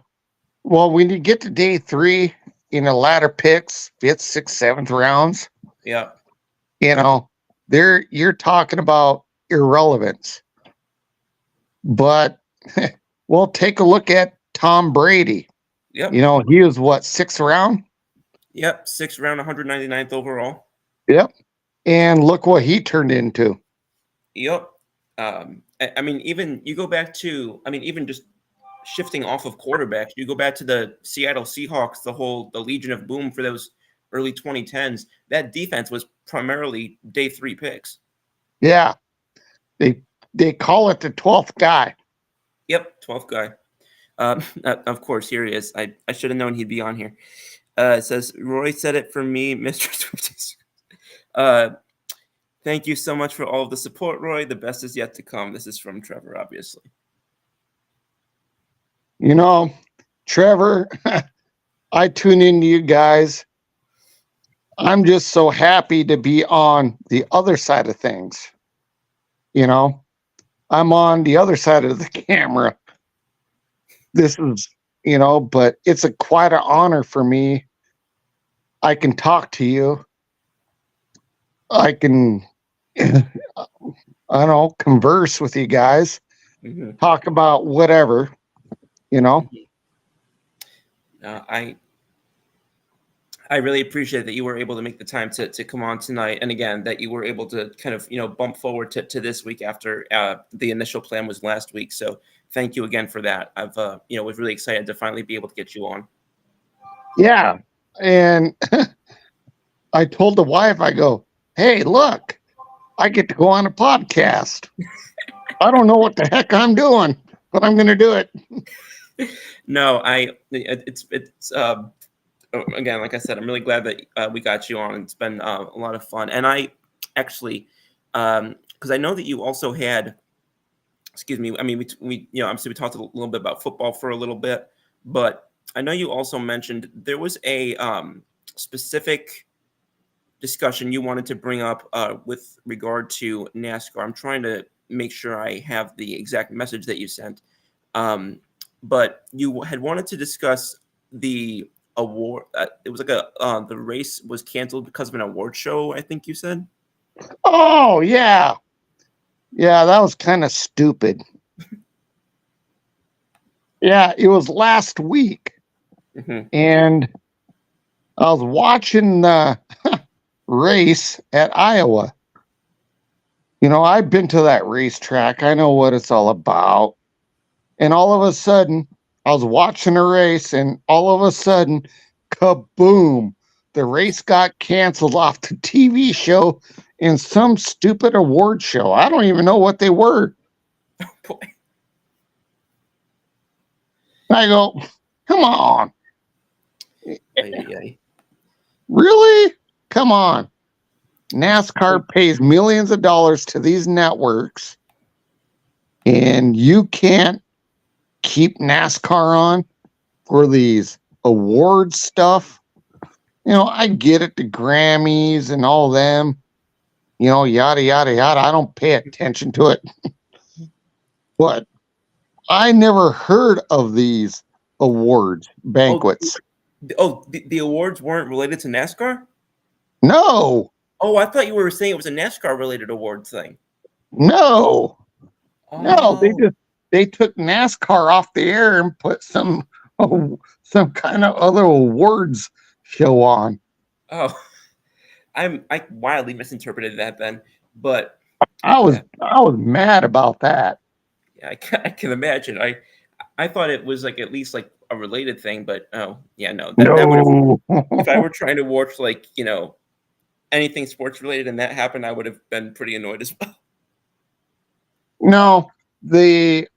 Well, when you get to day three in the latter picks, fifth, sixth, seventh rounds, Yeah. you're talking about irrelevance. But well, take a look at Tom Brady. Yep. He was what, sixth round? Yep. 6th round, 199th overall. Yep. And look what he turned into. Yep. I mean, even you go back to, I mean, even just shifting off of quarterbacks, you go back to the Seattle Seahawks, the Legion of Boom for those early 2010s. That defense was primarily day three picks. Yeah. They call it the 12th guy. Yep, 12th guy. Of course, here he is. I should have known he'd be on here. It says, Roy said it for me, Mr. Swift. Thank you so much for all of the support, Roy. The best is yet to come. This is from Trevor, obviously. Trevor, I tune into you guys. I'm just so happy to be on the other side of things. I'm on the other side of the camera. This is, but it's quite an honor for me. I can talk to you. I can, I don't know, converse with you guys, talk about whatever, I really appreciate that you were able to make the time to come on tonight, and again that you were able to kind of bump forward to this week after the initial plan was last week. So thank you again for that. I've was really excited to finally be able to get you on. Yeah, and I told the wife, I go, hey, look, I get to go on a podcast. I don't know what the heck I'm doing, but I'm going to do it. No, it's again, like I said, I'm really glad that we got you on. It's been a lot of fun. And I actually, because I know that you also had, excuse me, I mean, we obviously we talked a little bit about football for a little bit, but I know you also mentioned there was a specific discussion you wanted to bring up with regard to NASCAR. I'm trying to make sure I have the exact message that you sent. But you had wanted to discuss the award. It was like the race was canceled because of an award show, I think you said. Oh, yeah. Yeah, that was kind of stupid. Yeah, it was last week. And I was watching the race at Iowa. I've been to that racetrack. I know what it's all about. And all of a sudden, I was watching a race, and all of a sudden, kaboom! The race got canceled off the TV show in some stupid award show. I don't even know what they were. Boy. I go, come on. Ay. Really? Come on. NASCAR pays millions of dollars to these networks, and you can't keep NASCAR on for these award stuff. You know, I get it, the Grammys and all them, you know, yada, yada, yada. I don't pay attention to it. But I never heard of these awards banquets. The awards weren't related to NASCAR? No, Oh, I thought you were saying it was a NASCAR related award thing. no, no. Oh. They took NASCAR off the air and put some kind of other awards show on. Oh. I wildly misinterpreted that then, but I was mad about that. yeah, I can imagine. I thought it was like at least like a related thing, but oh yeah, no, that would have, if I were trying to watch like, you know, anything sports related and that happened, I would have been pretty annoyed as well. No,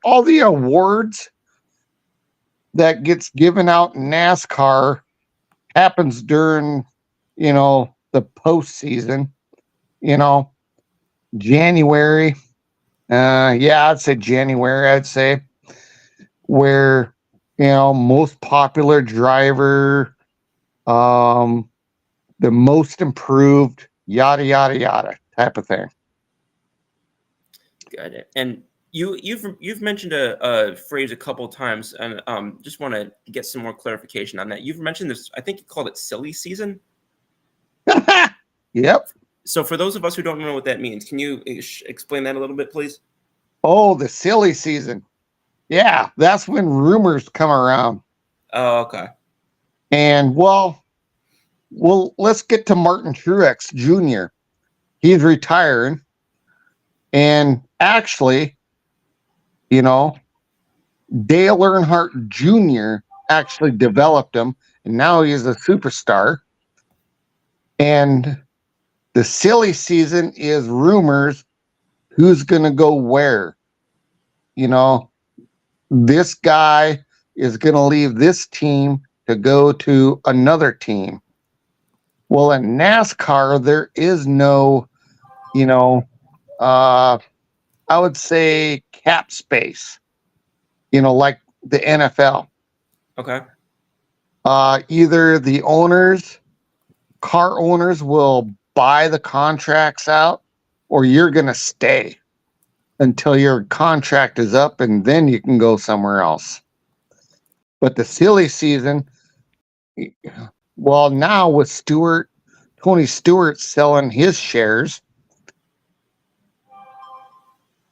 all the awards that gets given out in NASCAR happens during, you know, the postseason, you know, January. Yeah, I'd say January, I'd say, where, you know, most popular driver, the most improved, yada, yada, yada type of thing. Got it. And you've mentioned a phrase a couple of times, and just want to get some more clarification on that. You've mentioned this. I think you called it silly season. Yep. So for those of us who don't know what that means, can you explain that a little bit, please? Oh, the silly season. Yeah, that's when rumors come around. Oh, okay. And well, let's get to Martin Truex Jr. He's retiring, and actually, you know, Dale Earnhardt Jr. actually developed him, and now he's a superstar. And the silly season is rumors who's going to go where. You know, this guy is going to leave this team to go to another team. Well, in NASCAR, there is no, you know, I would say cap space, you know, like the NFL. Okay. Either the car owners will buy the contracts out, or you're going to stay until your contract is up, and then you can go somewhere else. But the silly season, well, now with Tony Stewart selling his shares,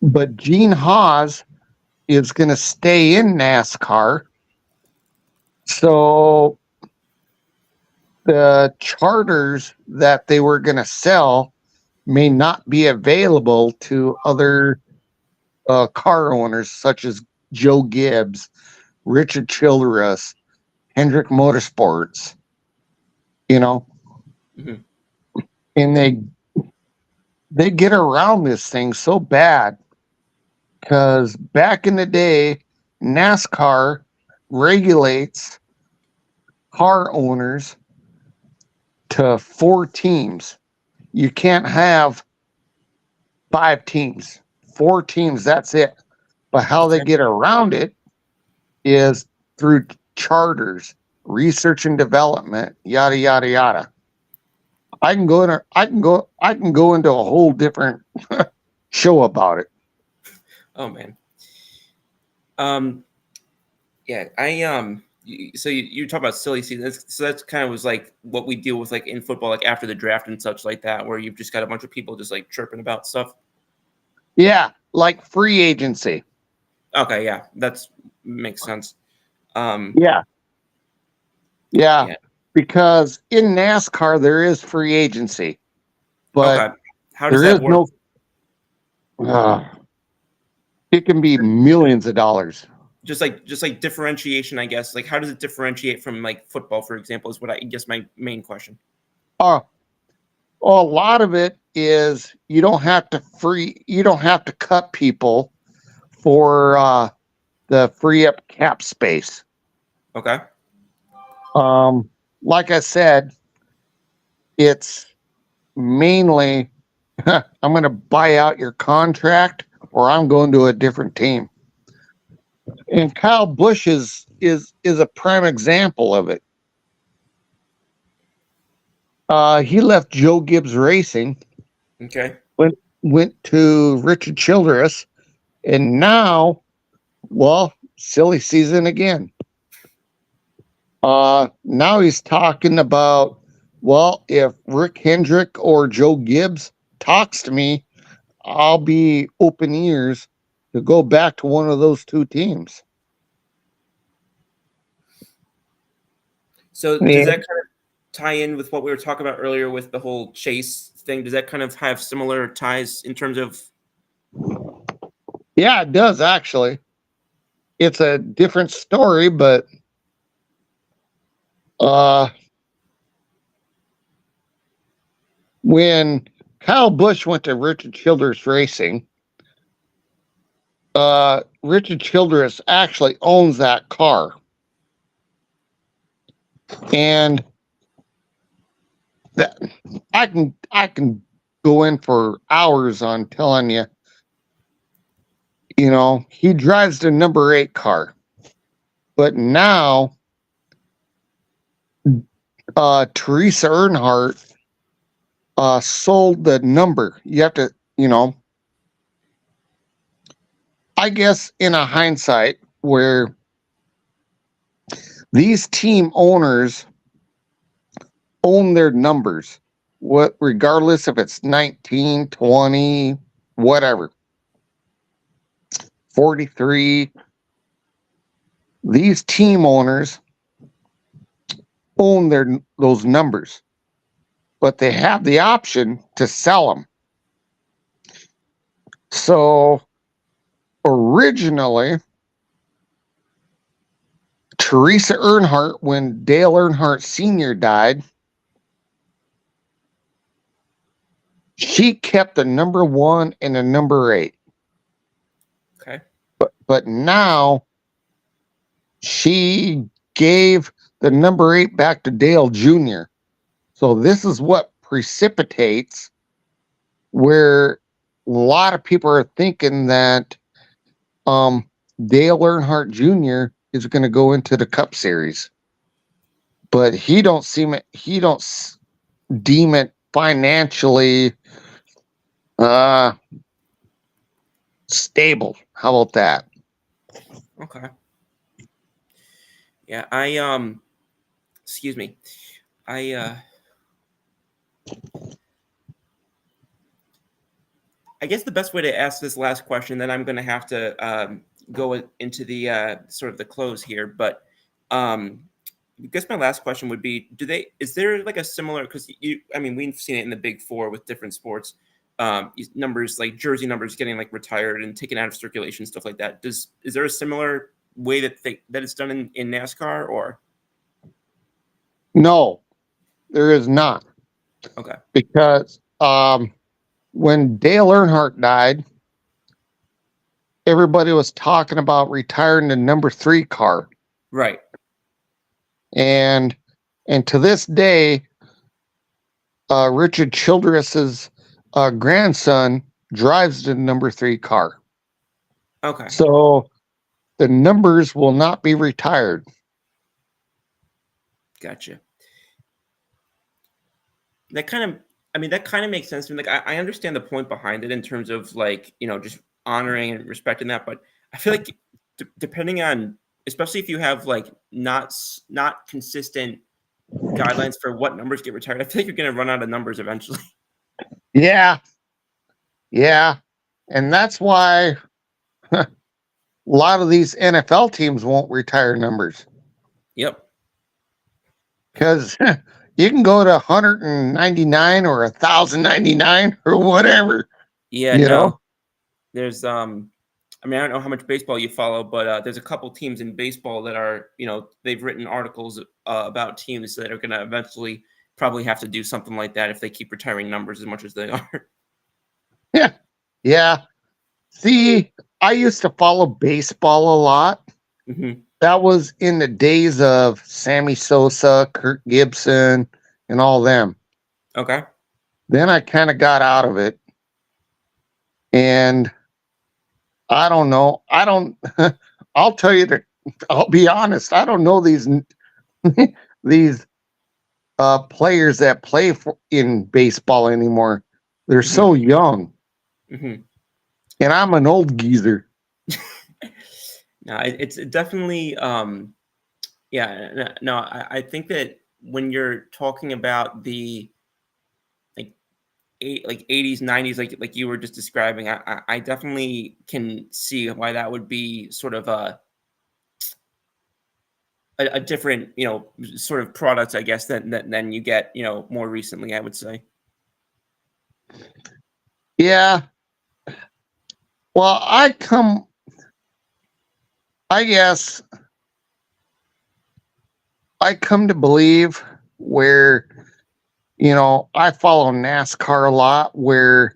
but Gene Haas is going to stay in NASCAR. So the charters that they were going to sell may not be available to other car owners such as Joe Gibbs, Richard Childress, Hendrick Motorsports, you know. Mm-hmm. And they get around this thing so bad because back in the day, NASCAR regulates car owners to 4 teams. You can't have 5 teams. 4 teams, that's it. But how they get around it is through charters, research and development, yada yada yada. I can go into a whole different show about it. Oh man. Yeah, so you talk about silly season. So that's kind of was like what we deal with like in football, like after the draft and such like that, where you've just got a bunch of people just like chirping about stuff. Yeah, like free agency. Okay, yeah, that's makes sense. Yeah, because in NASCAR there is free agency, but okay. How does that work? It can be millions of dollars. just like differentiation, I guess. Like, how does it differentiate from like football, for example? Is what I guess my main question. Well, a lot of it is you don't have to cut people for the free up cap space. Okay. Like I said, it's mainly I'm going to buy out your contract or I'm going to a different team. And Kyle Busch is a prime example of it. He left Joe Gibbs Racing, Okay. went to Richard Childress, and now, well, silly season again. Now he's talking about, well, if Rick Hendrick or Joe Gibbs talks to me, I'll be open ears to go back to one of those two teams. So does that kind of tie in with what we were talking about earlier with the whole Chase thing? Does that kind of have similar ties in terms of? Yeah, it does actually. It's a different story, but when Kyle Busch went to Richard Childress Racing, Richard Childress actually owns that car. And that I can go in for hours on telling you, he drives the number 8 car. But now Teresa Earnhardt sold the number. You have to, I guess in a hindsight where these team owners own their numbers, regardless if it's 19, 20, whatever, 43. These team owners own those numbers, but they have the option to sell them. So originally, Teresa Earnhardt, when Dale Earnhardt Sr. died, she kept the number 1 and the number 8. Okay. But now she gave the number 8 back to Dale Jr. So this is what precipitates where a lot of people are thinking that Dale Earnhardt Jr. is going to go into the Cup Series, but he don't deem it financially stable. How about that? Okay. Yeah, excuse me. I guess the best way to ask this last question, then I'm going to have to go into the sort of the close here. But I guess my last question would be: is there like a similar? Because we've seen it in the Big Four with different sports, numbers like jersey numbers getting like retired and taken out of circulation, stuff like that. Is there a similar way that it's done in NASCAR or? No, there is not. Okay. Because when Dale Earnhardt died, everybody was talking about retiring the number 3 car. Right. And to this day, Richard Childress's grandson drives the number 3 car. Okay. So the numbers will not be retired. Gotcha. That kind of makes sense to me. Like I understand the point behind it in terms of like, just honoring and respecting that. But I feel like depending on, especially if you have like not consistent guidelines for what numbers get retired, I feel like you're going to run out of numbers eventually. Yeah. And that's why a lot of these NFL teams won't retire numbers. Yep. Because you can go to 199 or 1,099 or whatever. Yeah, no. There's I mean, I don't know how much baseball you follow, but there's a couple teams in baseball that are, they've written articles about teams that are going to eventually probably have to do something like that if they keep retiring numbers as much as they are. Yeah. Yeah. See, I used to follow baseball a lot. Hmm. That was in the days of Sammy Sosa, Kirk Gibson, and all them. Okay. Then I kind of got out of it. And I don't know. I don't, I'll tell you that, I'll be honest. I don't know these players that play in baseball anymore. They're Hmm. so young. Hmm. And I'm an old geezer. No, it's definitely, yeah, no, I think that when you're talking about the like 80s, 90s, like you were just describing, I definitely can see why that would be sort of a different, sort of product, I guess, than you get, more recently, I would say. Yeah. Well, I guess I come to believe where, I follow NASCAR a lot where,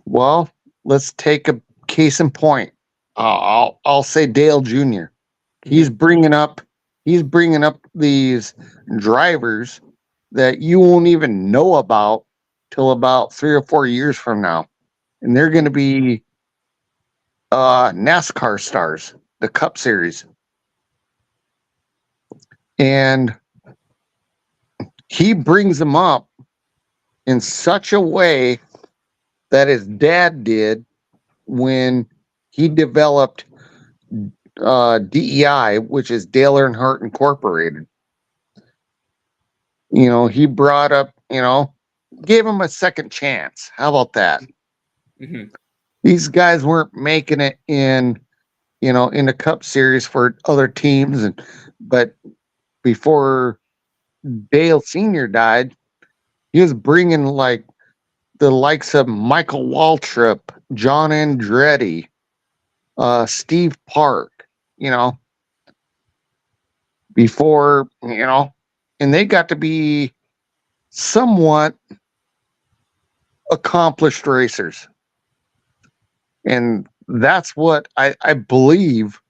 well, let's take a case in point. I'll say Dale Jr. He's Hmm. bringing up he's bringing up these drivers that you won't even know about till about 3 or 4 years from now, and they're going to be NASCAR stars, the Cup Series, and he brings them up in such a way that his dad did when he developed DEI, which is Dale Earnhardt Incorporated. He brought up, gave him a second chance. How about that? Hmm. These guys weren't making it in the Cup Series for other teams, but before Dale Senior died, he was bringing like the likes of Michael Waltrip, John Andretti, Steve Park, you know, before, and they got to be somewhat accomplished racers. And that's what I believe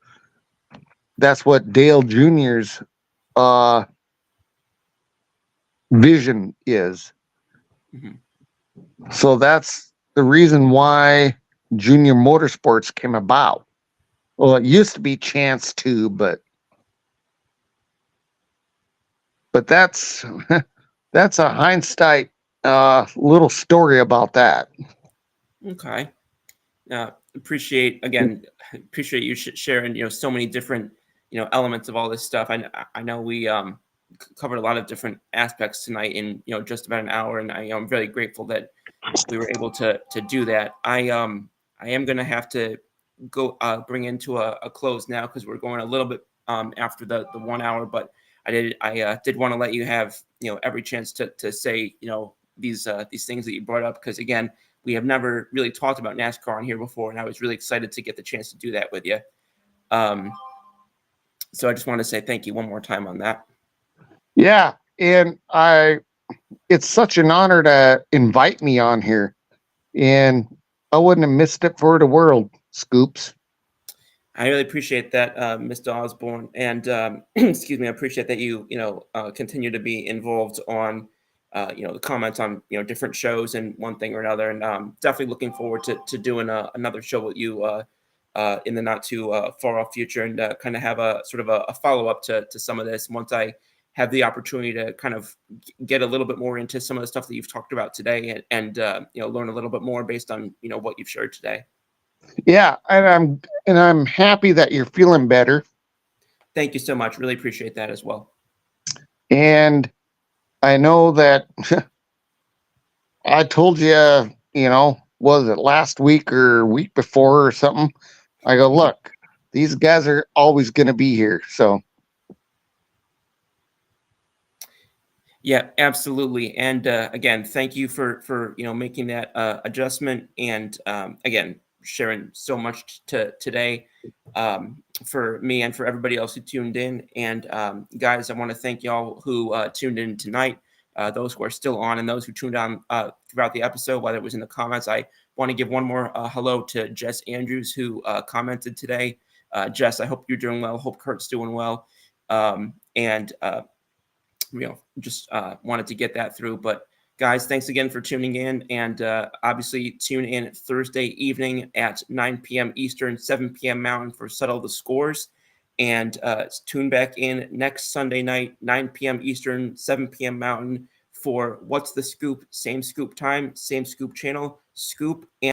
that's what Dale Jr.'s uh, vision is. Hmm. So that's the reason why Junior Motorsports came about. Well, it used to be Chance too, but that's that's a hindsight little story about that. Okay. Appreciate you sharing, so many different, elements of all this stuff. I know we covered a lot of different aspects tonight in, just about an hour, and I'm very grateful that we were able to do that. I am going to have to go bring into a close now because we're going a little bit after the 1 hour, but I did want to let you have, every chance to say, these things that you brought up, because again, we have never really talked about NASCAR on here before, and I was really excited to get the chance to do that with you. Um, so I just want to say thank you one more time on that. Yeah, and it's such an honor to invite me on here, and I wouldn't have missed it for the world, Scoops. I really appreciate that, Mr. Osborne, and excuse me. I appreciate that you continue to be involved on the comments on different shows and one thing or another, and definitely looking forward to doing another show with you in the not too far off future, and kind of have a sort of a follow up to some of this once I have the opportunity to kind of get a little bit more into some of the stuff that you've talked about today, and learn a little bit more based on what you've shared today. Yeah, and I'm happy that you're feeling better. Thank you so much. Really appreciate that as well. And I know that I told you, was it last week or week before or something? I go, Mhm. look, these guys are always going to be here. So, Yeah, absolutely. And again, thank you for making that adjustment. And again, sharing so much today for me and for everybody else who tuned in. And guys, I want to thank y'all who tuned in tonight. Those who are still on and those who tuned on throughout the episode, whether it was in the comments. I want to give one more hello to Jess Andrews, who commented today. Jess, I hope you're doing well. Hope Kurt's doing well. Just wanted to get that through. But guys, thanks again for tuning in. And obviously tune in Thursday evening at 9 p.m. Eastern, 7 p.m. Mountain for Settle the Scores. And tune back in next Sunday night, 9 p.m. Eastern, 7 p.m. Mountain for What's the Scoop? Same Scoop time, same Scoop channel, Scoop and